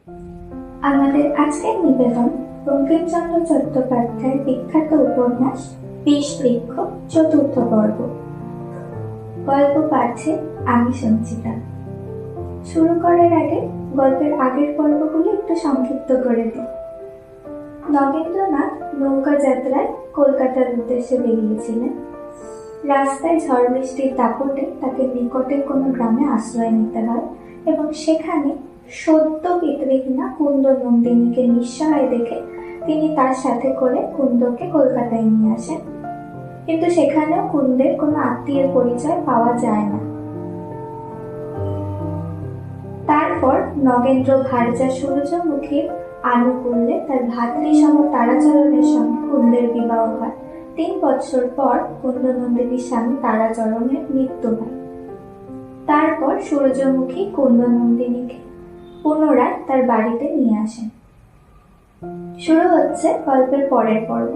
আমাদের আজকের নিবেদন বঙ্কিমচন্দ্র চট্টোপাধ্যায়ের বিখ্যাত উপন্যাস বিষবৃক্ষ চতুর্থ পর্ব। গল্প পাঠে আমি সঞ্চিতা। শুরু করার আগে গল্পের আগের পর্বগুলো একটু সংক্ষিপ্ত করে দিই। নগেন্দ্রনাথ নৌকা যাত্রায় কলকাতার উদ্দেশ্যে বেরিয়েছিলেন। রাস্তায় ঝড় বৃষ্টির দাপটে তাকে নিকটের কোনো গ্রামে আশ্রয় নিতে হয় এবং সেখানে সদ্য পিতৃহীনা কুন্দ নন্দিনীকে নিঃসহায় দেখে তিনি তার সাথে করে কুন্দকে কলকাতায় নিয়ে আসেন। কিন্তু সেখানেও কুন্দের কোনো আত্মীয়ের পরিচয় পাওয়া যায় না। তারপর নগেন্দ্র ভার্যা সূর্যমুখীর আনুকূল্যে তার ভাতৃসম তারাচরণের সঙ্গে কুন্দের বিবাহ হয়। 3 বছর পর কুন্দ নন্দিনীর স্বামী তারাচরণের মৃত্যু হয়। তারপর সূর্যমুখী কুন্দ নন্দিনীকে পুনরায় তার বাড়িতে নিয়ে আসেন। শুরু হচ্ছে গল্পের পরের পর্ব।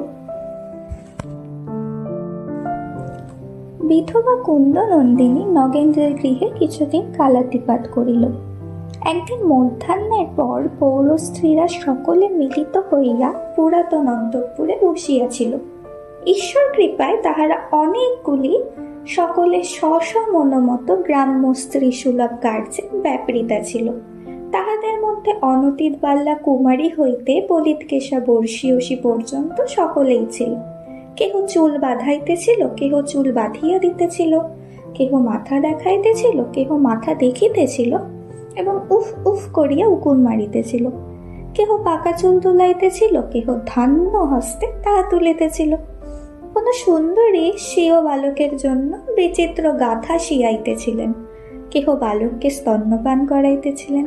বিধবা কুন্দ নন্দিনী নগেন্দ্রের গৃহে কিছুদিন কালাতিপাত করিল। একদিন মধ্যাহ্নের পর পৌর স্ত্রীরা সকলে মিলিত হইয়া পুরাতন অন্তঃপুরে বসিয়াছিল। ঈশ্বর কৃপায় তাহারা অনেকগুলি সকলে স্ব মনোমত গ্রাম্য স্ত্রী সুলভ কার্যে ব্যাপৃতা ছিল। তাহাদের মধ্যে অনতীত বাল্লা কুমারী হইতে পলিতকেশা বর্ষীয়সী পর্যন্ত সকলেই ছিল। কেহ চুল বাঁধাইতেছিল, কেহ চুল বাঁধিয়া দিতেছিল, কেহ মাথা দেখাইতেছিল, কেহ মাথা দেখিতেছিল এবং উফ উফ করিয়া উকুন মারিতেছিল। কেহ পাকা চুল তুলাইতেছিল, কেহ ধান্য হস্তে তাহা তুলিতেছিল। কোন সুন্দরী স্বীয় বালকের জন্য বিচিত্র গাথা শিয়াইতেছিলেন, কেহ বালককে স্তন্যপান করাইতেছিলেন।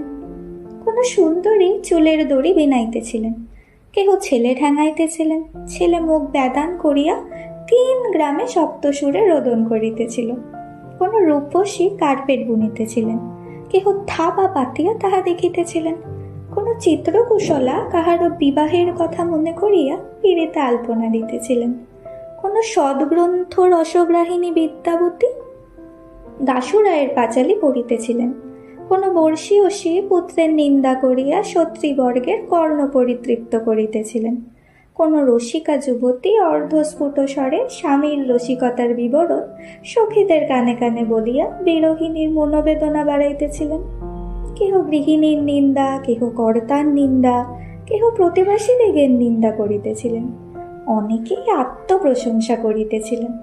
কোন সুন্দরী চুলের দড়ি বিনাইতেছিলেন, কেহ ছেলে ঠ্যাঙাইতেছিলেন, ছেলে মুখ বেদান করিয়া 3 গ্রামে সপ্তসুরে রোদন করিতেছিল। কোন রূপসী কার্পেট বুনিতেছিলেন, কেহ থাবা পাতিয়া তাহা দেখিতেছিলেন। কোন চিত্রকুশলা কাহারও বিবাহের কথা মনে করিয়া পীড়িতে আলপনা দিতেছিলেন। কোন সদ্গ্রন্থ রসগ্রাহিনী বিদ্যাবতী দাশুরায়ের পাঁচালি পড়িতেছিলেন। কোন বর্ষীয়সী পুত্রের নিন্দা করিয়া সত্রীবর্গের কর্ণ পরিতৃপ্ত করিতেছিলেন। কোন রসিকা যুবতী অর্ধস্ফুট স্বরে স্বামীর রসিকতার বিবরণ সখীদের কানে কানে বলিয়া বিরহিণীর মনোবেদনা বাড়াইতেছিলেন। কেহ গৃহিণীর নিন্দা, কেহ কর্তার নিন্দা, কেহ প্রতিবাসীদিগের নিন্দা করিতেছিলেন। অনেকেই আত্মপ্রশংসা করিতেছিলেন।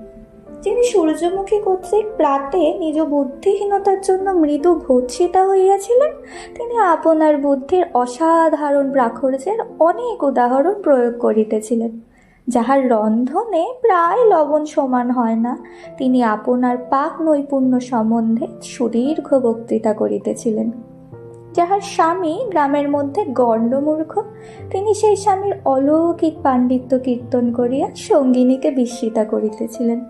যিনি সূর্যমুখী কর্তৃক প্রাতে নিজ বুদ্ধিহীনতার জন্য মৃদু ভর্ষিতা হইয়াছিলেন, তিনি আপনার বুদ্ধির অসাধারণ প্রাচুর্যের অনেক উদাহরণ প্রয়োগ করিতেছিলেন। যাহার রন্ধনে প্রায় লবণ সমান হয় না, তিনি আপনার পাক নৈপুণ্য সম্বন্ধে সুদীর্ঘ বক্তৃতা করিতেছিলেন। যাহার স্বামী গ্রামের মধ্যে গণ্ডমূর্খ, তিনি সেই স্বামীর অলৌকিক পাণ্ডিত্য কীর্তন করিয়া সঙ্গিনীকে বিস্মিতা করিতেছিলেন।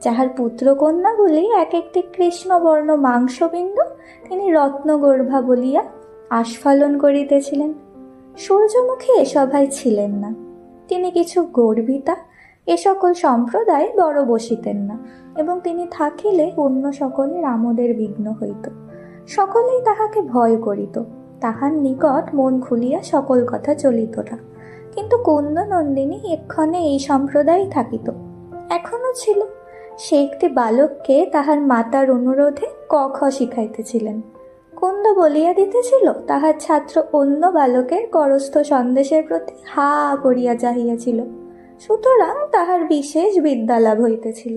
যাহার পুত্রকন্যাগুলি এক একটি কৃষ্ণবর্ণ মাংসবিন্দু, তিনি রত্নগর্ভা বলিয়া আস্ফালন করিতেছিলেন। সূর্যমুখী এ সভায় ছিলেন না। তিনি কিছু গর্বিতা, এ সকল সম্প্রদায় বড় বসিতেন না এবং তিনি থাকিলে অন্য সকলের আমোদের বিঘ্ন হইত। সকলেই তাহাকে ভয় করিত, তাহার নিকট মন খুলিয়া সকল কথা চলিত না। কিন্তু কুন্দ নন্দিনী এক্ষণে এই সম্প্রদায় থাকিত, এখনো ছিল। সে একটি বালককে তাহার মাতার অনুরোধে ক খ শিখাইতেছিলেন। কুন্দ বলিয়া দিতেছিল, তাহার ছাত্র অন্য বালকের করস্থ সন্দেশের প্রতি হা করিয়া চাহিয়াছিল, সুতরাং তাহার বিশেষ বিদ্যালাভ হইতেছিল।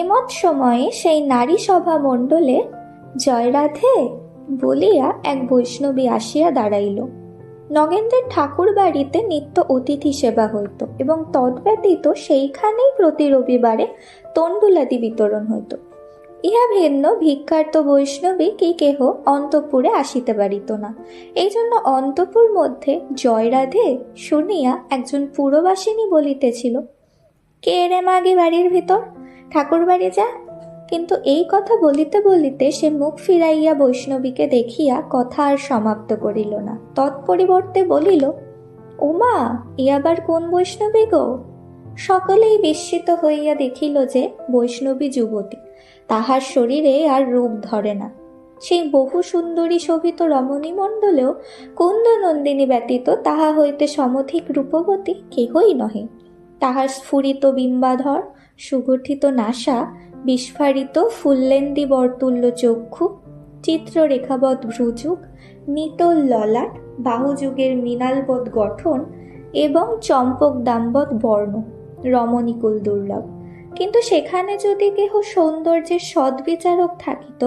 এমত সময়ে সেই নারী সভা মণ্ডলে জয় রাধে বলিয়া এক বৈষ্ণবী আসিয়া দাঁড়াইল। নগেন্দ্রের ঠাকুর বাড়িতে নিত্য অতিথি সেবা হইত এবং তদ্ব্যতীত সেইখানেই প্রতি রবিবারে তণ্ডুলাদি বিতরণ হইত। ইহা ভিন্ন ভিক্ষার্ত বৈষ্ণবী কি কেহ অন্তঃপুরে আসিতে পারিত না। এই জন্য অন্তঃপুর মধ্যে জয় রাধে শুনিয়া একজন পুরবাসিনী বলিতেছিল, কে রে মাগি বাড়ির ভিতর, ঠাকুর বাড়ি যা। কিন্তু এই কথা বলিতে বলিতে সে মুখ ফিরাইয়া বৈষ্ণবীকে দেখিয়া কথা আর সমাপ্ত করিল না। তৎপরিবর্তে বলিল, ওমা, ই আবার কোন বৈষ্ণবী গো? সকলেই বিস্মিত হইয়া দেখিল যে বৈষ্ণবী যুবতী, তাহার শরীরে আর রূপ ধরে না। সেই বহু সুন্দরী শোভিত রমণীমণ্ডলেও কুন্দ নন্দিনী ব্যতীত তাহা হইতে সমধিক রূপবতী কেহই নহে। তাহার স্ফুরিত বিম্বাধর, সুগঠিত নাসা, বিস্ফারিত ফুল্লেন্দি বরতুল্য চক্ষু, চিত্ররেখাবৎ ভ্রুযুগ, নিটোল ললাট, বাহুযুগের মৃণালবৎ গঠন এবং চম্পক দামবৎ বর্ণ রমণীকুল দুর্লভ। কিন্তু সেখানে যদি কেহ সৌন্দর্যের সদ্বিচারক থাকিত,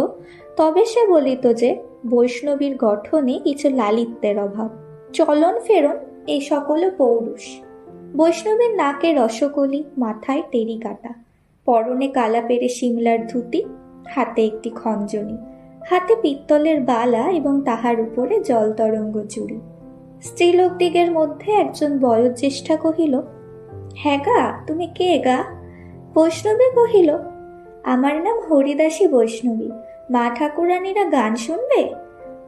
তবে সে বলিত যে বৈষ্ণবীর গঠনে কিছু লালিত্যের অভাব, চলন ফেরন এই সকল পৌরুষ। বৈষ্ণবীর নাকে রসকলি, মাথায় টেরি কাটা, পরনে কালা পেরে শিমলার ধুতি, হাতে একটি খঞ্জনি, হাতে পিত্তলের বালা এবং তাহার উপরে জলতরঙ্গ চুড়ি। স্ত্রীলোকদিগের মধ্যে একজন বয়োজ্যেষ্ঠা কহিল, হ্যাঁ গা, তুমি কে গা? বৈষ্ণবী কহিল, আমার নাম হরিদাসী বৈষ্ণবী, মা ঠাকুরানীরা গান শুনবে?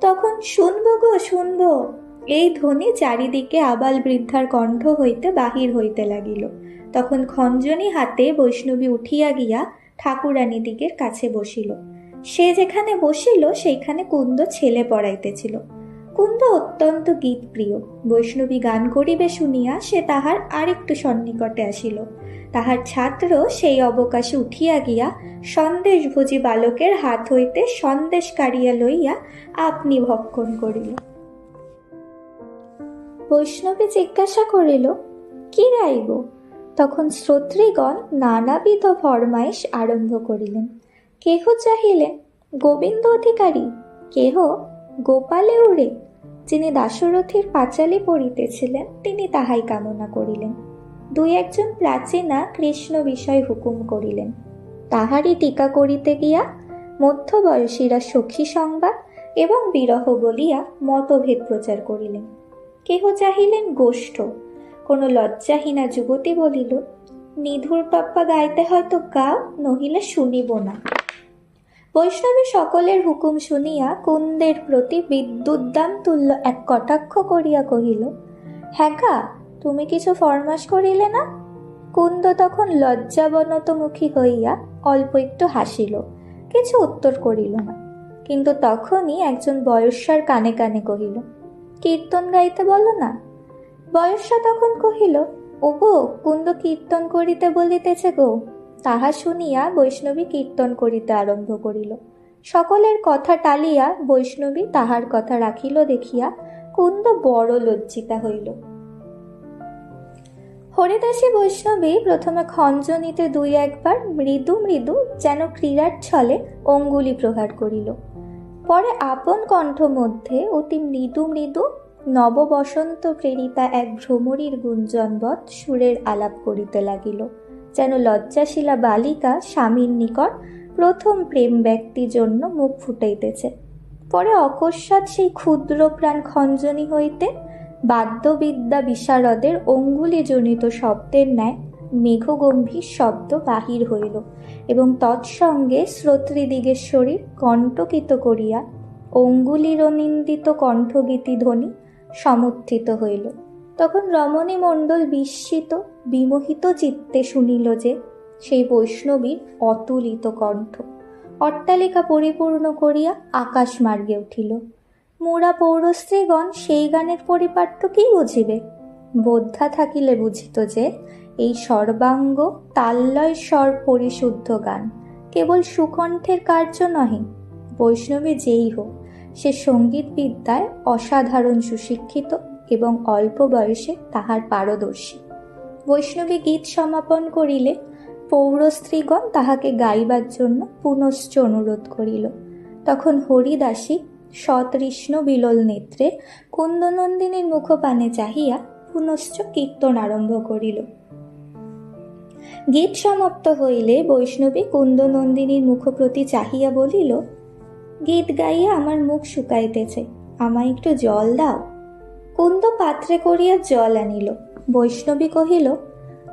তখন শুনব গো শুনব, এই ধ্বনি চারিদিকে আবাল বৃদ্ধার কণ্ঠ হইতে বাহির হইতে লাগিল। তখন খঞ্জনি হাতে বৈষ্ণবী উঠিয়া গিয়া ঠাকুরানী দিগের কাছে বসিল। সে যেখানে বসিল সেইখানে কুন্দ ছেলে পড়াইতেছিল। কুন্দ অত্যন্ত গীতপ্রিয়। বৈষ্ণবী গান করিবে শুনিয়া সে তাহার আরেকটু সন্নিকটে আসিল। তাহার ছাত্র সেই অবকাশে উঠিয়া গিয়া সন্দেশভোজী বালকের হাত হইতে সন্দেশ কাড়িয়া লইয়া আপনি ভক্ষণ করিল। বৈষ্ণবী জিজ্ঞাসা করিল, কি রাইব? তখন শ্রোতৃগণ নানাবিধ ফরমাইশ আরম্ভ করিলেন। কেহ চাহিলেন গোবিন্দ অধিকারী, কেহ গোপালে উড়ে। যিনি দাশরথীর পাঁচালী পড়িতেছিলেন তিনি তাহাই কামনা করিলেন। দুই একজন প্রাচীনা কৃষ্ণ বিষয় হুকুম করিলেন। তাহারই টিকা করিতে গিয়া মধ্যবয়সীরা সখী সংবাদ এবং বিরহ বলিয়া মতভেদ প্রচার করিলেন। কেহ চাহিলেন গোষ্ঠ। কোনো লজ্জাহীনা যুবতী বলিল, নিধুর টপ্পা গাইতে হয়তো গাও, নহিলে শুনিব না। বৈষ্ণবী সকলের হুকুম শুনিয়া কুন্দের প্রতি বিদ্যুদ্দাম তুল্য এক কটাক্ষ করিয়া কহিল, হ্যাঁ গা, তুমি কিছু ফরমাস করিলে না? কুন্দ তখন লজ্জাবনত মুখী হইয়া অল্প একটু হাসিল, কিছু উত্তর করিল না। কিন্তু তখনই একজন বয়স্যার কানে কানে কহিল, কীর্তন গাইতে বলো না। বয়স্যা তখন কহিল, ওগো, কুন্দ কীর্তন করিতে বলিতেছে গো। তাহা শুনিয়া বৈষ্ণবী কীর্তন করিতে আরম্ভ করিল। সকলের কথা টালিয়া বৈষ্ণবী তাহার কথা রাখিল দেখিয়া কুন্দ বড় লজ্জিতা হইল। হরিদাসী বৈষ্ণবী প্রথমে খঞ্জনিতে দুই একবার মৃদু মৃদু যেন ক্রীড়ার ছলে অঙ্গুলি প্রহার করিল। পরে আপন কণ্ঠ মধ্যে অতি মৃদু মৃদু নববসন্ত প্রেরিতা এক ভ্রমরীর গুঞ্জনবৎ সুরের আলাপ করিতে লাগিল, যেন লজ্জাশীলা বালিকা স্বামীর নিকট প্রথম প্রেম ব্যক্তির জন্য মুখ ফুটাইতেছে। পরে অকস্মাৎ সেই ক্ষুদ্র প্রাণ খঞ্জনি হইতে বাদ্যবিদ্যা বিশারদের অঙ্গুলিজনিত শব্দের ন্যায় মেঘগম্ভীর শব্দ বাহির হইল এবং তৎসঙ্গে শ্রোতৃদিগের শরীর কণ্টকিত করিয়া অঙ্গুলিরনিন্দিত কণ্ঠগীতি ধ্বনি সমুত্থিত হইল। তখন রমণী মণ্ডল বিস্মিত বিমোহিত চিত্তে শুনিল যে সেই বৈষ্ণবীর অতুলিত কণ্ঠ অট্টালিকা পরিপূর্ণ করিয়া আকাশ মার্গে উঠিল। মুরা পৌরস্ত্রীগণ সেই গানের পরিপাট্য কি বুঝিবে? বোদ্ধা থাকিলে বুঝিত যে এই সর্বাঙ্গ তাল্লয় স্বর পরিশুদ্ধ গান কেবল সুকণ্ঠের কার্য নহে। বৈষ্ণবী যেই হোক, সে সঙ্গীত বিদ্যায় অসাধারণ সুশিক্ষিত এবং অল্প বয়সে তাহার পারদর্শী। বৈষ্ণবী গীত সমাপন করিলে পৌরস্ত্রীগণ তাহাকে গাইবার জন্য পুনশ্চ অনুরোধ করিল। তখন হরিদাসী সতৃষ্ণ বিলোল নেত্রে কুন্দনন্দিনীর মুখপানে চাহিয়া পুনশ্চ কীর্তন আরম্ভ করিল। গীত সমাপ্ত হইলে বৈষ্ণবী কুন্দনন্দিনীর মুখপ্রতি চাহিয়া বলিল, গীত গাইয়া আমার মুখ শুকাইতেছে, আমায় একটু জল দাও। কুন্দ পাত্রে করিয়া জল আনিল। বৈষ্ণবী কহিল,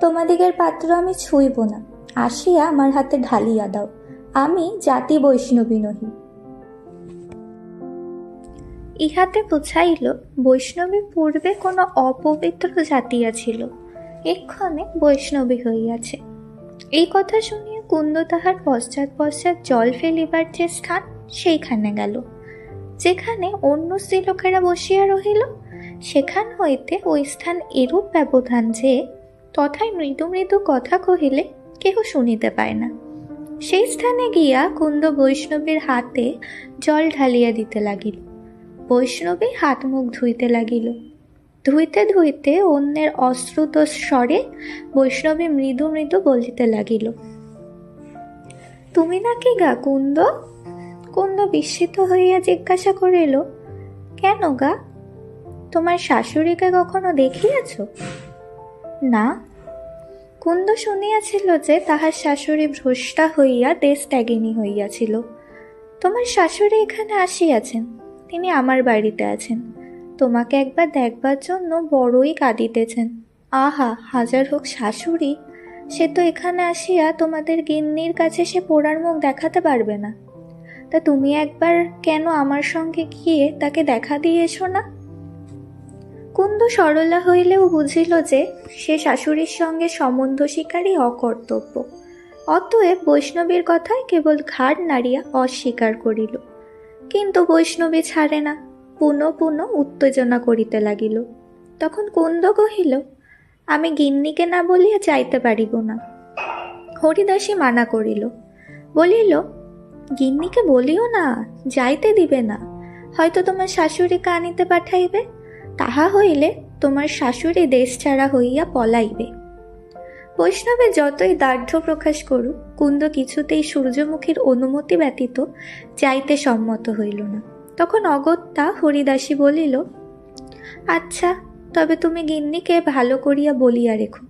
তোমাদিগের পাত্র আমি ছুঁইব না, আসিয়া আমার হাতে ঢালিয়া দাও, আমি জাতি বৈষ্ণবী নহি। ইহাতে বুঝাইল বৈষ্ণবী পূর্বে কোনো অপবিত্র জাতিয়া ছিল, এক্ষণে বৈষ্ণবী হইয়াছে। এই কথা শুনিয়া কুন্দ তাহার পশ্চাৎ পশ্চাৎ জল ফেলিবার যে স্থান সেইখানে গেল। যেখানে অন্য স্ত্রীলোকেরা বসিয়া রহিল, সেখান হইতে ওই স্থান এরূপ ব্যবধান যে তথায় মৃদু মৃদু কথা কহিলে কেহ শুনিতে পায় না। সেই স্থানে গিয়া কুন্দ বৈষ্ণবীর হাতে জল ঢালিয়া দিতে লাগিল। বৈষ্ণবী হাত মুখ ধুইতে লাগিল। ধুইতে ধুইতে অন্যের অশ্রুত স্বরে বৈষ্ণবী মৃদু মৃদু বলিতে লাগিল, তুমি নাকি গা কুন্দ? কুন্দ বিস্মিত হইয়া জিজ্ঞাসা করিল, কেন গা? তোমার শাশুড়িকে কখনো দেখিয়াছ? না। কুন্দ শুনিয়াছিল যে তাহার শাশুড়ি ভ্রষ্টা হইয়া দেশ ত্যাগিনী হইয়াছিল। তোমার শাশুড়ি এখানে আসিয়াছেন, তিনি আমার বাড়িতে আছেন। তোমাকে একবার দেখবার জন্য বড়ই কাঁদিতেছেন। আহা, হাজার হোক শাশুড়ি, সে তো এখানে আসিয়া তোমাদের গিন্নির কাছে সে পোড়ার মুখ দেখাতে পারবে না। তা তুমি একবার কেন আমার সঙ্গে গিয়ে তাকে দেখা দিয়ে এসো না? কুন্দ সরলা হইলেও বুঝিল যে সে শাশুড়ির সঙ্গে সম্বন্ধ স্বীকারই অকর্তব্য। অতএব বৈষ্ণবীর কথায় কেবল ঘাড় নাড়িয়া অস্বীকার করিল। কিন্তু বৈষ্ণবী ছাড়ে না, পুনঃ পুনঃ উত্তেজনা করিতে লাগিল। তখন কুন্দ কহিল, আমি গিন্নিকে না বলিয়া যাইতে পারিব না। হরিদাসী মানা করিল, বলিল, গিন্নিকে বলিও না, যাইতে দিবে না। হয়তো তোমার শাশুড়িকে আনিতে পাঠাইবে, তাহা হইলে তোমার শাশুড়ি দেশ ছাড়া হইয়া পলাইবে। বৈষ্ণবে যতই দার্ঢ্য প্রকাশ করুক, কুন্দ কিছুতেই সূর্যমুখীর অনুমতি ব্যতীত যাইতে সম্মত হইল না। তখন অগত্যা হরিদাসী বলিল, আচ্ছা, তবে তুমি গিন্নিকে ভালো করিয়া বলিয়া রেখো,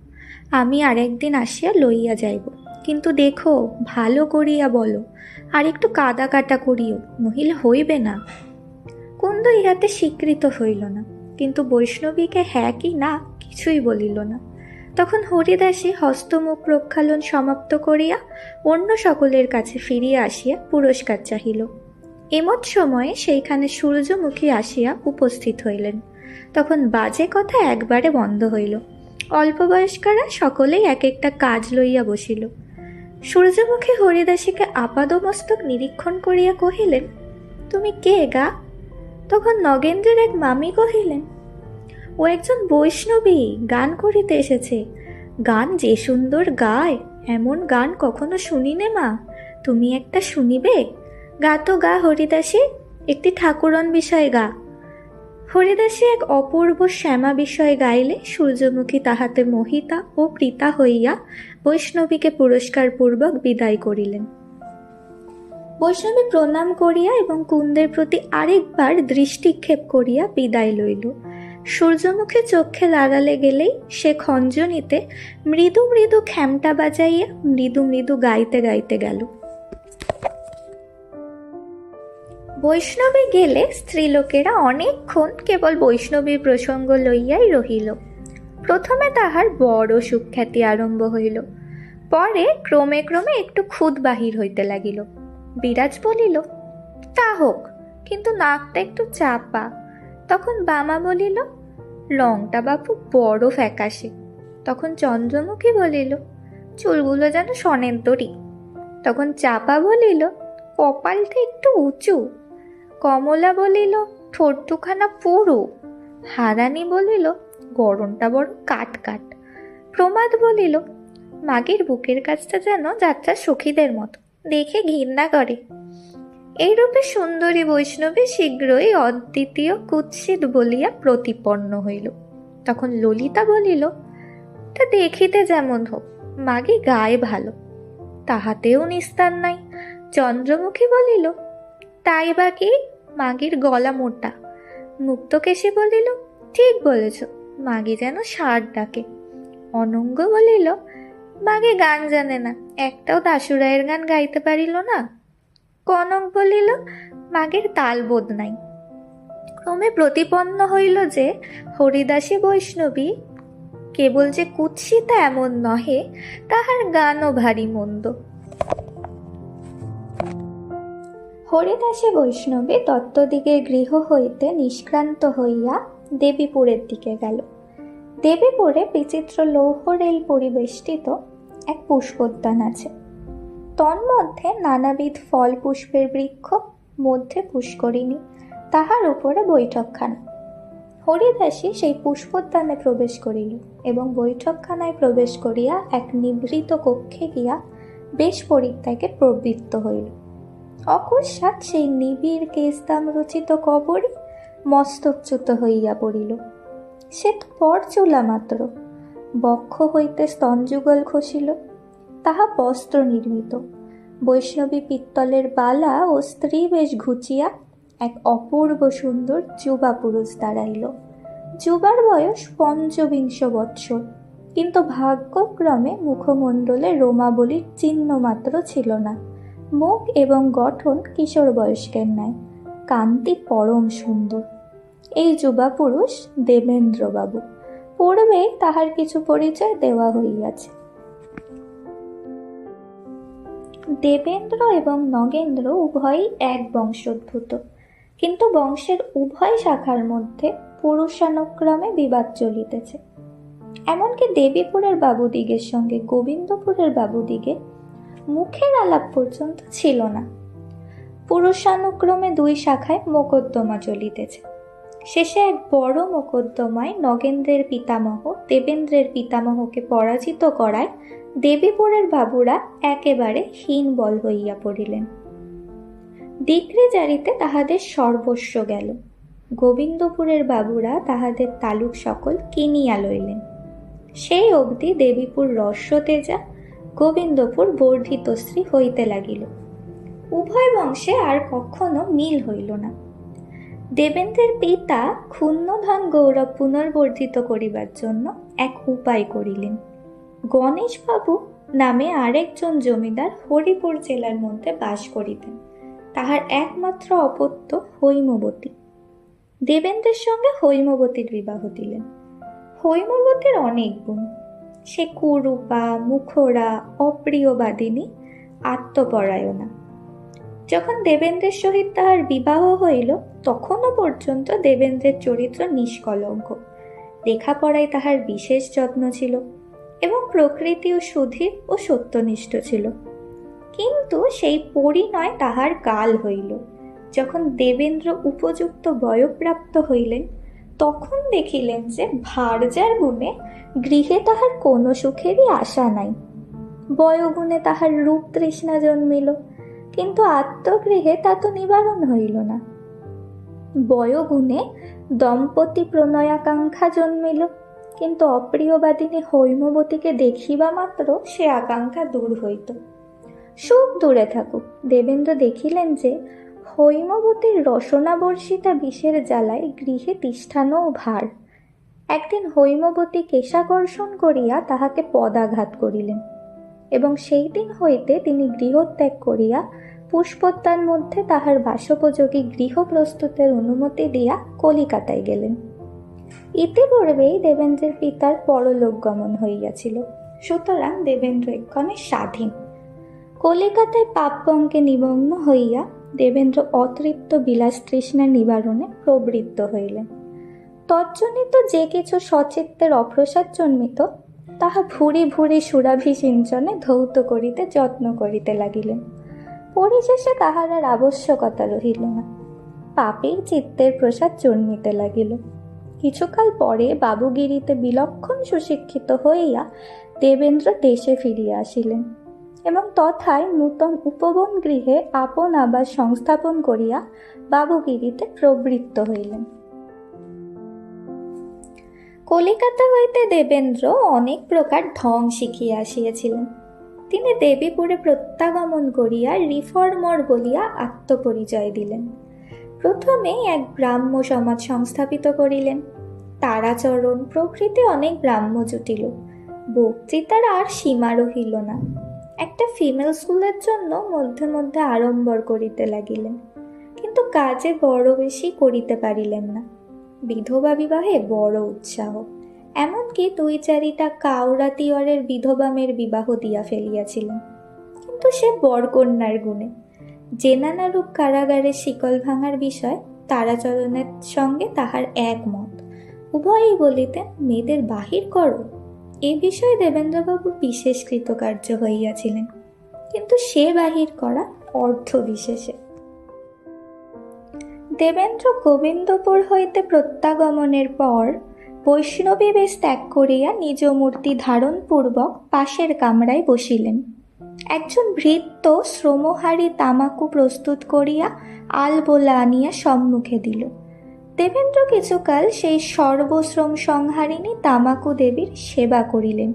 আমি আর একদিন আসিয়া লইয়া যাইব। কিন্তু দেখো, ভালো করিয়া বলো, আর একটু কাদা কাটা করিও, নহিলে হইবে না। কুন্দ ইহাতে স্বীকৃত হইল না, কিন্তু বৈষ্ণবীকে হ্যাঁ কি না কিছুই বলিল না। তখন হরিদাসী হস্তমুখ প্রক্ষালন সমাপ্ত করিয়া অন্য সকলের কাছে ফিরিয়া আসিয়া পুরস্কার চাহিল। এমত সময়ে সেইখানে সূর্যমুখী আসিয়া উপস্থিত হইলেন। তখন বাজে কথা একবারে বন্ধ হইল। অল্প বয়স্কারা সকলেই এক একটা কাজ লইয়া বসিল। সূর্যমুখী হরিদাসীকে আপাদমস্তক নিরীক্ষণ করিয়া কহিলেন, তুমি কে গা? তখন নগেন্দ্রের এক মামি কহিলেন, ও একজন বৈষ্ণবী, গান করিতে এসেছে। গান যে সুন্দর গায়, এমন গান কখনো শুনিনে মা, তুমি একটা শুনিবে? গা তো গা হরিদাসী, একটি ঠাকুরন বিষয়ে গা। হরিদাসী এক অপূর্ব শ্যামা বিষয়ে গাইলে সূর্যমুখী তাহাতে মোহিতা ও প্রীতা হইয়া বৈষ্ণবীকে পুরস্কার পূর্বক বিদায় করিলেন। বৈষ্ণবী প্রণাম করিয়া এবং কুন্দের প্রতি আরেকবার দৃষ্টিক্ষেপ করিয়া বিদায় লইল। সূর্যমুখী চক্ষে আড়ালে গেলেই সে খঞ্জনিতে মৃদু মৃদু খ্যামটা বাজাইয়া মৃদু মৃদু গাইতে গাইতে গেল। বৈষ্ণবী গেলে স্ত্রীলোকেরা অনেকক্ষণ কেবল বৈষ্ণবীর প্রসঙ্গ লইয়াই রহিল। প্রথমে তাহার বড় সুখ্যাতি আরম্ভ হইল, পরে ক্রমে ক্রমে একটু খুদ বাহির হইতে লাগিল। বিরাজ বলিল, তা হোক, কিন্তু নাকটা একটু চাপা। তখন বামা বলিল, রংটা বাপু বড় ফ্যাকাশে। তখন চন্দ্রমুখী বলিল, চুলগুলো যেন সনের দড়ি। তখন চাপা বলিল, কপালটা একটু উঁচু। কমলা বলিল, ঠোঁট দুখানা পুরু। হারানি বলিল, গরমটা বড় কাট কাট। প্রমাদ বলিল, মাগির বুকের কাছটা যেন যাত্রার সখীদের মতো, দেখে ঘৃণা করে। এইরূপে সুন্দরী বৈষ্ণবী শীঘ্রই অদ্বিতীয় কুৎসিত বলিয়া প্রতিপন্ন হইল। তখন ললিতা বলিল, তা দেখিতে যেমন হোক, মাগি গায়ে ভালো, তাহাতেও নিস্তার নাই। চন্দ্রমুখী বলিল, তাই বা কি, মাগির গলা মোটা। মুক্তকেশী বলিল, ঠিক বলেছ, মাগি যেন ষাঁড় ডাকে। অনঙ্গ বলিল, মাগি গান জানে না, একটাও দাশুরায়ের গান গাইতে পারিল না। কনক বলিল, মাগের তালবোধ নাই। ক্রমে প্রতিপন্ন হইল যে হরিদাসী বৈষ্ণবী কেবল যে কুৎসিতা এমন নহে, তাহার গানও ভারী মন্দ। হরিদাসী বৈষ্ণবী দত্তদিগের গৃহ হইতে নিষ্ক্রান্ত হইয়া দেবীপুরের দিকে গেল। দেবীপুরে বিচিত্র লৌহ রেল পরিবেষ্টিত এক পুষ্পোদ্যান আছে। তন্মধ্যে নানাবিধ ফল পুষ্পের বৃক্ষ, মধ্যে পুষ্করিণী, তাহার উপরে বৈঠকখানা। হরিদাসী সেই পুষ্পোদ্যানে প্রবেশ করিল এবং বৈঠকখানায় প্রবেশ করিয়া এক নিভৃত কক্ষে গিয়া বেশ পরিত্যাগে প্রবৃত্ত হইল। অকস্মাৎ সেই নিবিড় কেশদাম রচিত কবরী মস্তকচ্যুত হইয়া পড়িল। সে তো পরচুলা মাত্র। বক্ষ হইতে স্তনযুগল খসিল, তাহা বস্ত্র নির্মিত। বৈষ্ণবী পিত্তলের বালা ও স্ত্রী বেশ ঘুচিয়া এক অপূর্ব সুন্দর যুবা পুরুষ দাঁড়াইল। যুবার বয়স ৫৫ বৎসর, কিন্তু ভাগ্যক্রমে মুখমণ্ডলে রোমাবলীর চিহ্ন মাত্র ছিল না। মুখ এবং গঠন কিশোর বয়স্কের ন্যায়, কান্তি পরম সুন্দর। এই যুবা পুরুষ দেবেন্দ্রবাবু। পূর্বেই তাহার কিছু পরিচয় দেওয়া হইয়াছে। দেবেন্দ্র এবং নগেন্দ্র উভয়ই এক বংশোদ্ভূত, কিন্তু বংশের উভয় শাখার মধ্যে পুরুষানুক্রমে বিবাদ চলিতেছে। এমনকি দেবীপুরের বাবুদিগের সঙ্গে গোবিন্দপুরের বাবুদিগে মুখের আলাপ পর্যন্ত ছিল না। পুরুষানুক্রমে দুই শাখায় মোকদ্দমা চলিতেছে। শেষে এক বড় মোকদ্দমায় নগেন্দ্রের পিতামহ দেবেন্দ্রের পিতামহকে পরাজিত করায় দেবীপুরের বাবুরা একেবারে হীনবল হইয়া পড়িলেন। ডিক্রি জারিতে তাহাদের সর্বস্ব গেল। গোবিন্দপুরের বাবুরা তাহাদের তালুক সকল কিনিয়া লইলেন। সেই অবধি দেবীপুর রস্যতেজা, গোবিন্দপুর বর্ধিতশ্রী হইতে লাগিল। উভয় বংশে আর কখনো মিল হইল না। দেবেন্দ্রের পিতা ক্ষুণ্ণ ধন গৌরব পুনর্বর্ধিত করিবার জন্য এক উপায় করিলেন। গণেশবাবু নামে আরেকজন জমিদার হরিপুর জেলার মধ্যে বাস করিতেন। তাহার একমাত্র অপত্য হৈমবতী। দেবেন্দ্রের সঙ্গে হৈমবতীর বিবাহ দিলেন। হৈমবতীর অনেক গুণ। সে কুরূপা, মুখরা, অপ্রিয়বাদিনী, আত্মপরায়ণা। যখন দেবেন্দ্রের সহিত তাহার বিবাহ হইল তখনও পর্যন্ত দেবেন্দ্রের চরিত্র নিষ্কলঙ্ক। লেখাপড়ায় তাহার বিশেষ যত্ন ছিল এবং প্রকৃতিও সুধীর ও সত্যনিষ্ঠ ছিল। কিন্তু সেই পরিণয় তাহার কাল হইল। যখন দেবেন্দ্র উপযুক্ত বয়ঃপ্রাপ্ত হইলেন তখন দেখিলেন যে ভার্যার গুণে গৃহে তাহার কোনো সুখেরই আশা নাই। বয়োগুণে তাহার রূপ তৃষ্ণা জন্মিল, কিন্তু আত্মগৃহে তা তো নিবারণ হইল না। বয়োগুণে দম্পতি প্রণয়াকাঙ্ক্ষা জন্মিল, কিন্তু অপ্রিয়বাদিনী হৈমবতীকে দেখিবা মাত্র সে আকাঙ্ক্ষা দূর হইত। সুখ দূরে থাকুক, দেবেন্দ্র দেখিলেন যে হৈমবতীর রসনাবর্ষিতা বিষের জ্বালায় গৃহে তিষ্ঠানও ভার। একদিন হৈমবতী কেশাকর্ষণ করিয়া তাহাকে পদাঘাত করিলেন এবং সেই দিন হইতে তিনি গৃহত্যাগ করিয়া পুষ্পোদ্যান মধ্যে তাহার বাসোপযোগী গৃহ প্রস্তুতের অনুমতি দিয়া কলিকাতায় গেলেন। ইতিপূর্বেই দেবেন্দ্রের পিতার পরলোক গমন হইয়াছিল, সুতরাং দেবেন্দ্র এক্ষণে স্বাধীন। কলিকাতায় পাপবঙ্কে নিমগ্ন হইয়া দেবেন্দ্র অতৃপ্ত বিলাস তৃষ্ণা নিবারণে প্রবৃত্ত হইলেন। তজ্জনিত যে কিছু সচিত্তের অপ্রসাদ জন্মিত তাহা ভুরি ভুরি সুরাভি সিঞ্চনে ধৌত করিতে যত্ন করিতে লাগিলেন। পরিশেষে তাহার আর আবশ্যকতা রহিল না। পাপীর চিত্তের প্রসাদ জন্মিতে লাগিল। কিছুকাল পরে বাবুগিরিতে বিলক্ষণ সুশিক্ষিত হইয়া দেবেন্দ্র দেশে ফিরিয়া আসিলেন এবং তথায় নূতন উপবন গৃহে আপন আবাস সংস্থাপন করিয়া বাবুগিরিতে প্রবৃত্ত হইলেন। কলিকাতা হইতে দেবেন্দ্র অনেক প্রকার ঢং শিখিয়া আসিয়াছিলেন। তিনি দেবীপুরে প্রত্যাগমন করিয়া রিফর্মর বলিয়া আত্মপরিচয় দিলেন। প্রথমে এক ব্রাহ্ম সমাজ সংস্থাপিত করিলেন। তারাচরণ প্রভৃতি অনেক ব্রাহ্ম জুটিল। বক্তৃতার আর সীমা রহিল না। একটা ফিমেল স্কুলের জন্য মধ্যে মধ্যে আড়ম্বর করিতে লাগিলেন, কিন্তু কাজে বড় বেশি করিতে পারিলেন না। বিধবা বিবাহে বড় উৎসাহ, এমনকি ২-৪টা কাউরাতিওয়ারের বিধবা মেয়ের বিবাহ দিয়া ফেলিয়াছিলেন। কিন্তু সে বরকন্যার গুণে জেনানারূপ কারাগারে শিকল ভাঙার বিষয় তারাচরণের সঙ্গে তাহার একমত। উভয়ই বলিতেন, মেয়েদের বাহির করো। এ বিষয়ে দেবেন্দ্রবাবু বিশেষ কৃতকার্য হইয়াছিলেন, কিন্তু সে বাহির করা অর্থ বিশেষে। দেবেন্দ্র গোবিন্দপুর হইতে প্রত্যাগমনের পর বৈষ্ণবী বেশ ত্যাগ করিয়া নিজ মূর্তি ধারণপূর্বক পাশের কামরায় বসিলেন। একজন ভৃত্য শ্রমহারী তামাকু প্রস্তুত করিয়া আলবোলা আনিয়া সম্মুখে দিল। দেবেন্দ্র কিছুকাল সেই সর্বশ্রম সংহারিণী তামাকু দেবীর সেবা করিলেন।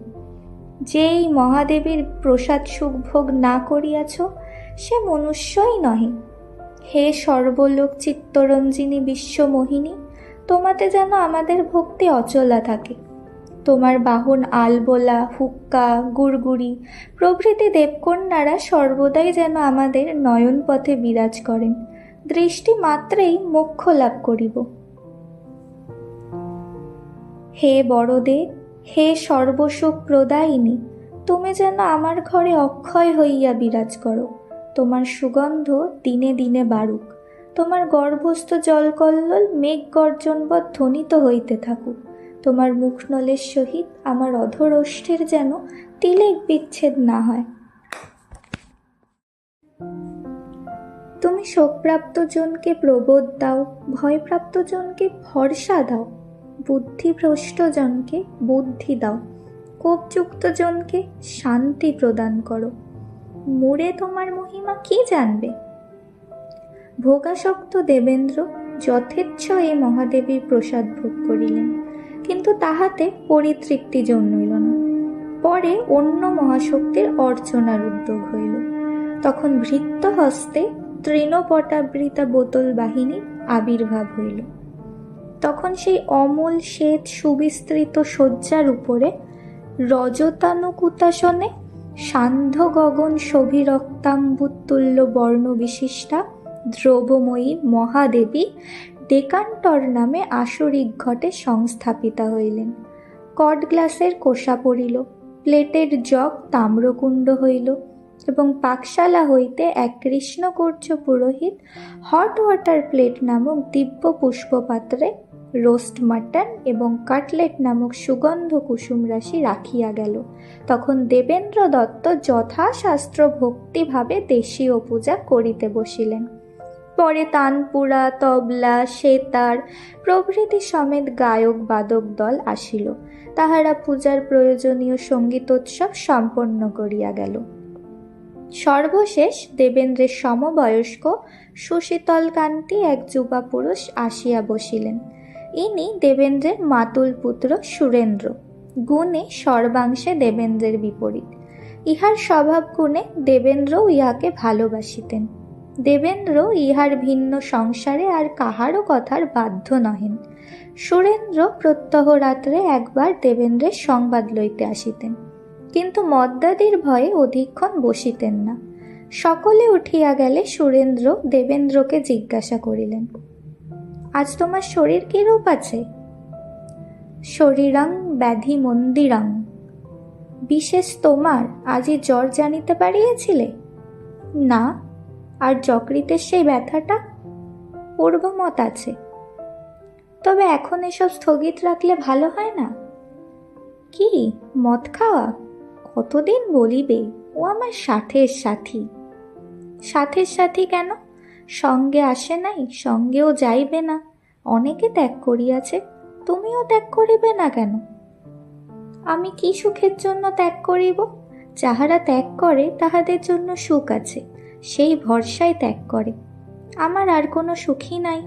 যেই মহাদেবীর প্রসাদ সুখভোগ না করিয়াছ সে মনুষ্যই নহে। হে সর্বলোক চিত্তরঞ্জিনী বিশ্বমোহিনী, তোমাতে যেন আমাদের ভক্তি অচলা থাকে। তোমার বাহন আলবোলা, হুক্কা, গুড়গুড়ি প্রভৃতি দেবকন্যারা সর্বদাই যেন আমাদের নয়ন পথে বিরাজ করেন। দৃষ্টি মাত্রেই মোক্ষ লাভ করিব। হে বড়দে, হে সর্বসুখ প্রদায়িনী, তুমি যেন আমার ঘরে অক্ষয় হইয়া বিরাজ করো। তোমার সুগন্ধ দিনে দিনে বাড়ুক। তোমার গর্ভস্থ জলকল্লোল মেঘ গর্জনবৎ ধ্বনিত হইতে থাকুক। তোমার মুখনলের সহিত আমার অধরোষ্ঠের যেন তিলেক বিচ্ছেদ না হয়। তুমি শোকপ্রাপ্ত জনকে প্রবোধ দাও, ভয়প্রাপ্ত জনকে ভরসা দাও, বুদ্ধিভ্রষ্ট জনকে বুদ্ধি দাও, কোপযুক্ত জনকে শান্তি প্রদান করো। মুড়ে তোমার মহিমা কি জানবে? ভোগাসক্ত দেবেন্দ্র যথেচ্ছ এই মহাদেবীর প্রসাদ ভোগ করিলেন, কিন্তু তাহাতে পরিতৃপ্তি জন্মিল না। পরে অন্য মহাশক্তির অর্চনার উদ্যোগ হইল। তখন ভৃত্য হস্তে তৃণপটাবৃতা বোতল বাহিনীর আবির্ভাব হইল। তখন সেই অমূল শ্বেত সুবিস্তৃত শয্যার উপরে রজতানুকুতাসনে সান্ধ্য গগন শোভিরক্তাম্বুতুল্য বর্ণ বিশিষ্টা দ্রবময়ী মহাদেবী ডেকান্টর নামে আসরিক ঘটে সংস্থাপিতা হইলেন। কট গ্লাসের কোষা পড়িল, প্লেটের জগ তাম্রকুণ্ড হইল এবং পাকশালা হইতে এক কৃষ্ণকূর্চ পুরোহিত হট ওয়াটার প্লেট নামক দিব্য পুষ্পপাত্রে রোস্ট মাটন এবং কাটলেট নামক সুগন্ধ কুসুম রাশি রাখিয়া গেল। তখন দেবেন্দ্র দত্ত যথাশাস্ত্র ভক্তিভাবে দেশীয় পূজা করিতে বসিলেন। পরে তানপুরা, তবলা, সেতার প্রভৃতি সমেত গায়ক বাদক দল আসিল। তাহারা পূজার প্রয়োজনীয় সঙ্গীতোৎসব সম্পন্ন করিয়া গেল। সর্বশেষ দেবেন্দ্রের সমবয়স্ক সুশীতলকান্তি এক যুবা পুরুষ আসিয়া বসিলেন। ইনি দেবেন্দ্রের মাতুল পুত্র সুরেন্দ্র, গুণে সর্বাংশে দেবেন্দ্রের বিপরীত। ইহার স্বভাব গুণে দেবেন্দ্রও ইহাকে ভালোবাসিতেন। দেবেন্দ্র ইহার ভিন্ন সংসারে আর কাহারও কথার বাধ্য নহেন। সুরেন্দ্র প্রত্যহ রাত্রে একবার দেবেন্দ্রের সংবাদ লইতে আসিতেন, কিন্তু মদ্যাদির ভয়ে অধিকক্ষণ বসিতেন না। সকলে উঠিয়া গেলে সুরেন্দ্র দেবেন্দ্রকে জিজ্ঞাসা করিলেন, আজ তোমার শরীর কি রূপ আছে? শরীরাং ব্যাধি মন্দিরাং। বিশেষ তোমার আজি জ্বর জানিতে পারিয়াছিলে? না। আর যকৃতের সেই ব্যথাটা? পূর্বমত আছে। তবে এখন এসব স্থগিত রাখলে ভালো হয় না? কি মদ খাওয়া? কতদিন বলিবে, ও আমার সাথের সাথী। সাথের সাথী কেন? সঙ্গে আসে নাই, সঙ্গেও যাইবে না। অনেকে ত্যাগ করিয়াছে, তুমিও ত্যাগ করিবে না কেন? আমি কি সুখের জন্য ত্যাগ করিব? যাহারা ত্যাগ করে তাহাদের জন্য সুখ আছে, সেই ভরসায় ত্যাগ করে। আমার আর কোনো সুখই নাই।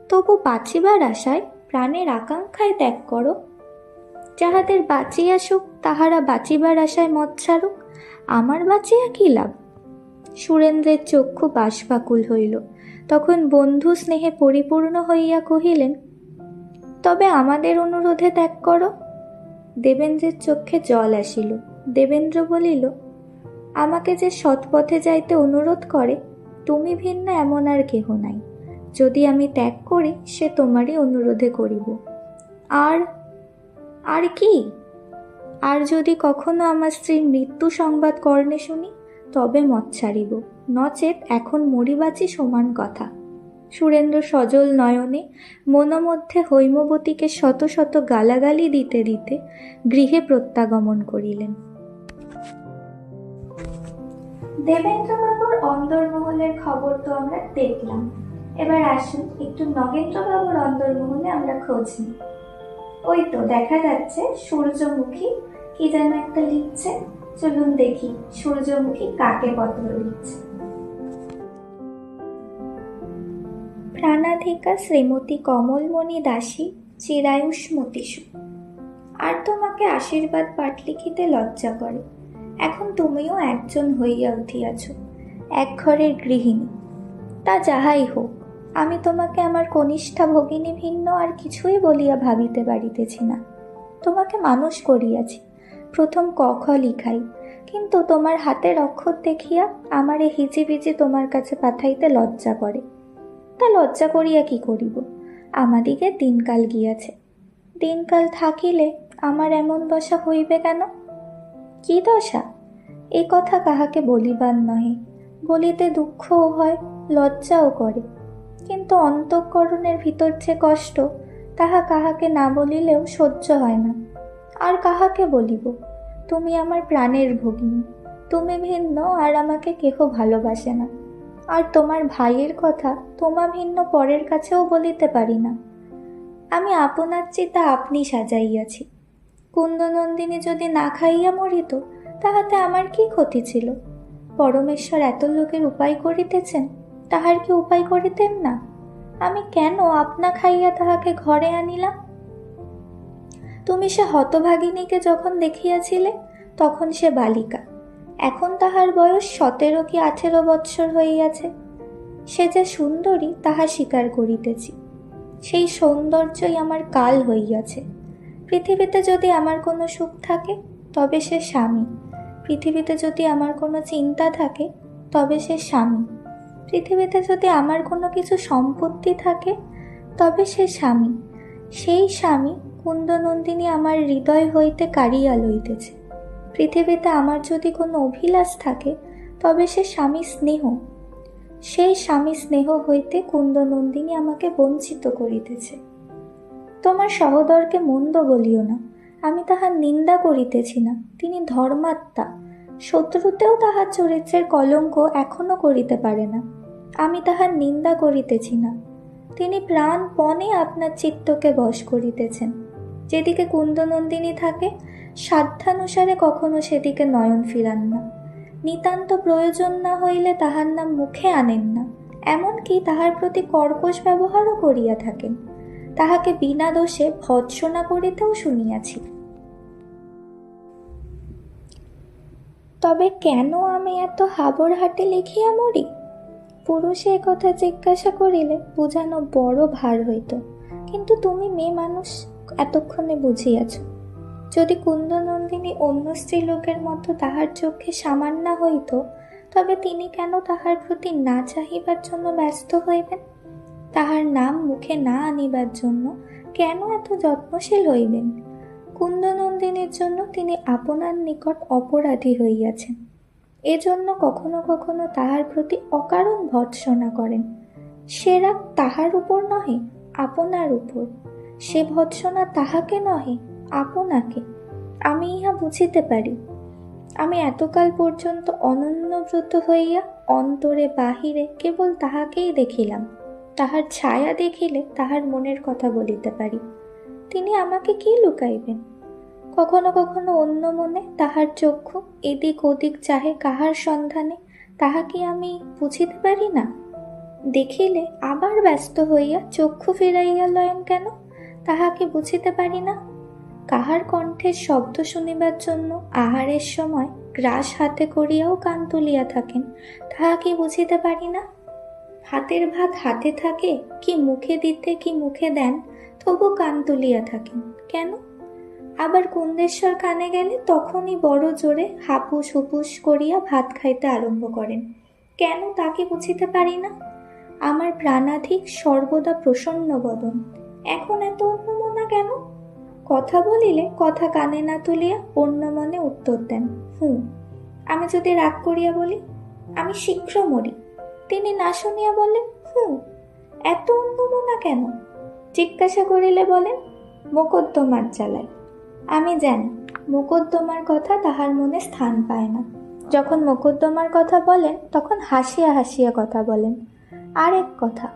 তবু বাঁচিবার আশায়, প্রাণের আকাঙ্ক্ষায় ত্যাগ করো। যাহাদের বাঁচিয়া সুখ তাহারা বাঁচিবার আশায় মদ ছাড়ুক, আমার বাঁচিয়া কি লাভ? সুরেন্দ্রের চক্ষু বাষ্পাকুল হইল। তখন বন্ধু স্নেহে পরিপূর্ণ হইয়া কহিলেন, তবে আমাদের অনুরোধে ত্যাগ করো। দেবেন্দ্রের চক্ষে জল আসিল। দেবেন্দ্র বলিল, আমাকে যে সৎপথে যাইতে অনুরোধ করে, তুমি ভিন্ন এমন আর কেহ নাই। যদি আমি ত্যাগ করি, সে তোমারই অনুরোধে করিব। আর কি? আর যদি কখনো আমার স্ত্রীর মৃত্যু সংবাদ কর্ণে শুনি, তবে মত ছাড়িব, নচেত এখন মরিবাচি সমান কথা। সুরেন্দ্র সজল নয়নে মনোমধ্যে হৈমবতীকে শত শত গালাগালি দিতে দিতে গৃহে প্রত্যাগমন করিলেন। দেবেন্দ্রবাবুর অন্দরমহলের খবর তো আমরা দেখলাম। এবার আসুন একটু নগেন্দ্রবাবুর অন্দরমহলে আমরা খোঁজ নিই। ওই তো দেখা যাচ্ছে সূর্যমুখী কি যেন একটা লিখছে। চলুন দেখি সূর্যমুখী কাকে পত্র লিখছে। প্রাণাধিকা শ্রীমতী কমলমণি দাসী চিরায়ুষ্মতিষু। আর তোমাকে আশীর্বাদ পাঠ লিখিতে লজ্জা করে। এখন তুমিও একজন হইয়া উঠিয়াছ, এক ঘরের গৃহিণী। তা যাহাই হোক, আমি তোমাকে আমার কনিষ্ঠা ভগিনী ভিন্ন আর কিছুই বলিয়া ভাবিতে পারিতেছি না। তোমাকে মানুষ করিয়াছি, প্রথম ক খ লিখাই, কিন্তু তোমার হাতের অক্ষর দেখিয়া আমার এ হিজিবিজি তোমার কাছে পাঠাইতে লজ্জা করে। তা লজ্জা করিয়া কি করিব? আমাদিকে দিনকাল গিয়াছে। দিনকাল থাকিলে আমার এমন দশা হইবে কেন? কি দশা? এ কথা কাহাকে বলিবার নহে। বলিতে দুঃখও হয়, লজ্জাও করে, কিন্তু অন্তঃকরণের ভিতর যে কষ্ট, তাহা কাহাকে না বলিলেও সহ্য হয় না। আর কাহাকে বলিব? তুমি আমার প্রাণের ভগিনী, তুমি ভিন্ন আর আমাকে কেহ ভালোবাসে না। আর তোমার ভাইয়ের কথা তোমা ভিন্ন পরের কাছেও বলিতে পারি না। আমি আপনার চিতা আপনি সাজাইয়াছি। কুন্দনন্দিনী যদি না খাইয়া মরিত, তাহাতে আমার কি ক্ষতি ছিল? পরমেশ্বর এত লোকের উপায় করিতেছেন, তাহার কি উপায় করিতেন না? আমি কেন আপনা খাইয়া তাহাকে ঘরে আনিলাম? তুমি সে হতভাগিনীকে যখন দেখিয়াছিলে, তখন সে বালিকা। এখন তাহার বয়স 17 কি 18 বৎসর হইয়াছে। সে যে সুন্দরী তাহা স্বীকার করিতেছি। সেই সৌন্দর্যই আমার কাল হইয়াছে। পৃথিবীতে যদি আমার কোনো সুখ থাকে, তবে সে স্বামী। পৃথিবীতে যদি আমার কোনো চিন্তা থাকে, তবে সে স্বামী। পৃথিবীতে যদি আমার কোনো কিছু সম্পত্তি থাকে, তবে সে স্বামী। সেই স্বামী কুন্দনন্দিনী আমার হৃদয় হইতে কাড়িয়া লইতেছে। পৃথিবীতে আমার যদি কোনো অভিলাষ থাকে, তবে সে স্বামী স্নেহ। সেই স্বামী স্নেহ হইতে কুন্দনন্দিনী আমাকে বঞ্চিত করিতেছে। তোমার সহোদরকে মন্দ বলিও না, আমি তাহার নিন্দা করিতেছি না। তিনি ধর্মাত্মা, শত্রুতেও তাহার চরিত্রের কলঙ্ক এখনো করিতে পারে না। আমি তাহার নিন্দা করিতেছি না। তিনি প্রাণপণে আপনার চিত্তকে বশ করিতেছেন। যেদিকে কুন্দনন্দিনী থাকে, সাধ্যানুসারে কখনো সেদিকে নয়ন ফিরান না। নিতান্ত প্রয়োজন না হইলে তাহার নাম মুখে আনেন না। এমনকি তাহার প্রতি কর্কশ ব্যবহারও করিয়া থাকেন। তাহাকে বিনা দোষে ভৎসনা করিতেও শুনিয়াছি। তবে কেন আমি এত হাবড়হাটে লিখিয়া মরি? পুরুষে কথা জিজ্ঞাসা করিলে বুঝানো বড় ভার হইত, কিন্তু তুমি মেয়ে মানুষ, এতক্ষণে বুঝিয়াছ। যদি কুন্দনন্দিনী অন্য স্ত্রীলোকের মতো তাহার চোখে সামান্য হইত, তবে তিনি কেন তাহার প্রতি না চাহিবার জন্য ব্যস্ত হইবেন? তাহার নাম মুখে না আনিবার জন্য কেন এত যত্নশীল হইবেন? কুন্দনন্দিনীর জন্য তিনি আপনার নিকট অপরাধী হইয়াছেন। এজন্য কখনো কখনো তাহার প্রতি অকারণ ভৎসনা করেন। সে রাগ তাহার উপর নহে, আপনার উপর। সে ভৎসনা তাহাকে নহে, আপনাকে। আমি ইহা বুঝিতে পারি। আমি এতকাল পর্যন্ত অনন্যব্রত হইয়া অন্তরে বাহিরে কেবল তাহাকেই দেখিলাম। তাহার ছায়া দেখিলে তাহার মনের কথা বলিতে পারি। তিনি আমাকে কি লুকাইবেন? কখনো কখনো অন্য মনে তাহার চক্ষু এদিক ওদিক চাহে কাহার সন্ধানে, তাহা কি আমি বুঝিতে পারি না? দেখিলে আবার ব্যস্ত হইয়া চক্ষু ফিরাইয়া লয়েন কেন, তাহাকে বুঝিতে পারি না? কাহার কণ্ঠের শব্দ শুনিবার জন্য আহারের সময় গ্রাস হাতে করিয়াও কান তুলিয়া থাকেন, তাহা কি বুঝিতে পারি না? হাতের ভাগ হাতে থাকে, কি মুখে দিতে কি মুখে দেন, তবু কান তুলিয়া থাকেন কেন? আবার কুন্দেশ্বর কানে গেলে তখনই বড় জোরে হাপুস হুপুস করিয়া ভাত খাইতে আরম্ভ করেন কেন, তাকে বুঝিতে পারি না? আমার প্রাণাধিক সর্বদা প্রসন্ন বদন, এখন এত অন্যমনা কেন? কথা বলিলে কথা কানে না তুলিয়া অন্য মনে উত্তর দেন, আমি যদি রাগ করিয়া বলি আমি শীঘ্র মরি, তিনি না শুনিয়া বলেন এত অন্যমনা কেন? জিজ্ঞাসা করিলে বলেন মোকদ্দমার জ্বালায়। আমি জানি মোকদ্দমার কথা তাহার মনে স্থান পায় না। যখন মোকদ্দমার কথা বলেন তখন হাসিয়া হাসিয়া কথা বলেন। আর এক কথা,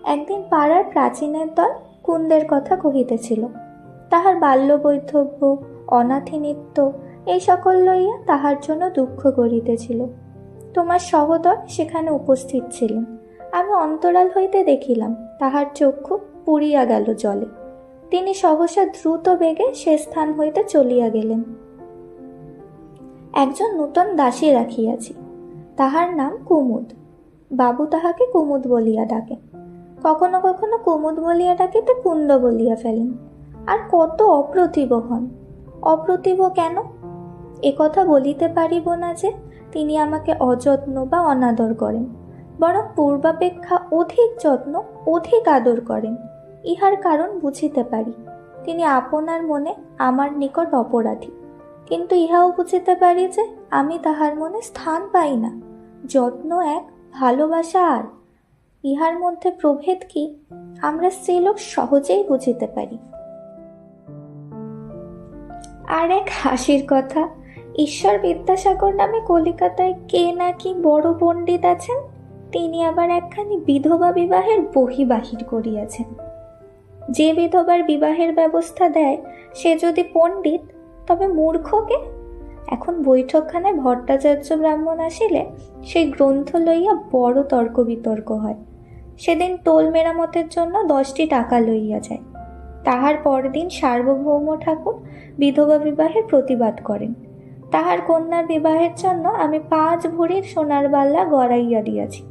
একদিন পাড়ার প্রাচীনের দল কুন্দের কথা কহিতেছিল। তাহার বাল্য বৈধব্য, অনাথি নৃত্য এই সকল লইয়া তাহার জন্য দুঃখ করিতেছিল। তোমার সহোদর সেখানে উপস্থিত ছিলেন। আমি অন্তরাল হইতে দেখিলাম তাহার চক্ষু পুড়িয়া গেল জলে। তিনি সহসা দ্রুত বেগে সে স্থান হইতে চলিয়া গেলেন। একজন নূতন দাসী রাখিয়াছি, তাহার নাম কুমুদ। বাবু তাহাকে কুমুদ বলিয়া ডাকে। কখনো কখনো কুমুদ বলিয়া ডাকিতে কুন্দ বলিয়া ফেলেন। আর কত অপ্রতিভ হন! অপ্রতিভ কেন? একথা বলিতে পারিব না যে তিনি আমাকে অযত্ন বা অনাদর করেন, বরং পূর্বাপেক্ষা অধিক যত্ন, অধিক আদর করেন। ইহার কারণ বুঝিতে পারি। তিনি আপনার মনে আমার নিকট অপরাধী, কিন্তু ইহাও বুঝিতে পারি যে আমি তাহার মনে স্থান পাই না। যত্ন এক, ভালোবাসা আর। ইহার মধ্যে প্রভেদ কি আমরা স্ত্রীলোক সহজেই বুঝিতে পারি। আর এক হাসির কথা, ঈশ্বর বিদ্যাসাগর নামে কলিকাতায় কে নাকি বড় পণ্ডিত আছেন, তিনি আবার একখানি বিধবা বিবাহের বহি বাহির করিয়াছেন। যে বিধবার বিবাহের ব্যবস্থা দেয় সে যদি পণ্ডিত, তবে মূর্খকে? এখন বৈঠকখানায় ভট্টাচার্য ব্রাহ্মণ আসিলে সেই গ্রন্থ লইয়া বড় তর্ক বিতর্ক হয়। সেদিন টোল মেরামতের জন্য 10টি টাকা লইয়া যায়। তাহার পরদিন সার্বভৌম ঠাকুর বিধবা বিবাহের প্রতিবাদ করেন। তাহার কন্যার বিবাহের জন্য আমি 5 ভরির সোনার বাল্লা গড়াইয়া দিয়াছি।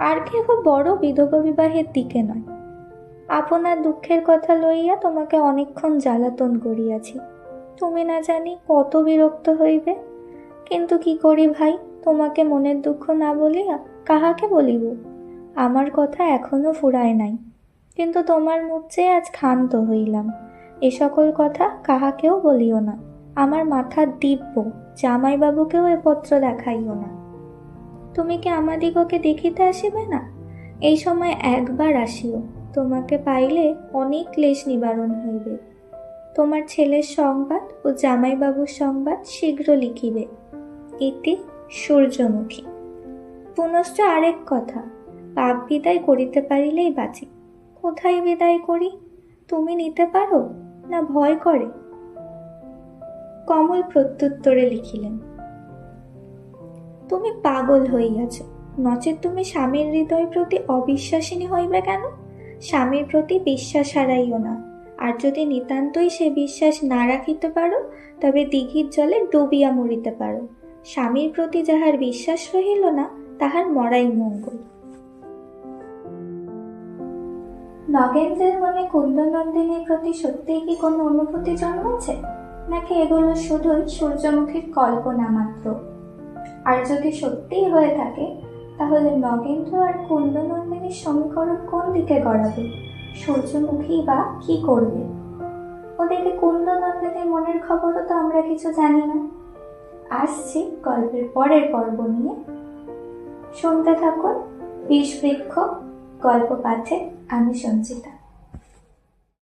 আর কেহ বড় বিধবা বিবাহের দিকে নয়। আপনার দুঃখের কথা লইয়া তোমাকে অনেকক্ষণ জ্বালাতন করিয়াছি, তুমি না জানি কত বিরক্ত হইবে। কিন্তু কি করি ভাই, তোমাকে মনের দুঃখ না বলিয়া কাহাকে বলিব? আমার কথা এখনো ফুরায় নাই, কিন্তু তোমার মুখ চেয়ে আজ ক্ষান্ত হইলাম। এ সকল কথা কাহাকেও বলিও না। আমার মাথা দিব্য, জামাইবাবুকেও এ পত্র দেখাইও না। তুমি কি আমাদিগকে দেখিতে আসিবে না? এই সময় একবার আসিও, তোমাকে পাইলে অনেক ক্লেশ নিবারণ হইবে। তোমার ছেলের সংবাদ ও জামাইবাবুর সংবাদ শীঘ্র লিখিবে। ইতি সূর্যমুখী। পুনশ্চ আরেক কথা, পাপ বিদায় করিতে পারিলেই বাঁচি। কোথায় বিদায় করি? তুমি নিতে পারো না ভয় করে? কমল প্রত্যুত্তরে লিখিলেন, তুমি পাগল হইয়াছ, নচেৎ তুমি স্বামীর হৃদয় প্রতি অবিশ্বাসিনী হইবে কেন? স্বামীর প্রতি বিশ্বাস হারাইও না। আর যদি নিতান্তই সে বিশ্বাস না রাখিতে পারো, তবে দিঘির জলে ডুবিয়া মরিতে পারো। স্বামীর প্রতি যাহার বিশ্বাস রহিল না, তাহার মরাই মঙ্গল। নগেন্দ্রের মনে কুন্দনন্দিনীর প্রতি সত্যিই কি কোনো অনুভূতি জন্মেছে, নাকি এগুলো শুধুই সূর্যমুখীর কল্পনা মাত্র? আর যদি সত্যিই হয়ে থাকে, তাহলে নগেন্দ্র আর কুন্দনন্দিনীর সমীকরণ কোন দিকে গড়াবে? সূর্যমুখী বা কি করবে? ওদিকে কুন্দনন্দিনীর মনের খবরও তো আমরা কিছু জানি না। আসছি গল্পের পরের পর্ব নিয়ে। শুনতে থাকুন বিষবৃক্ষ। গল্প পাঠে আমি সঞ্চিতা।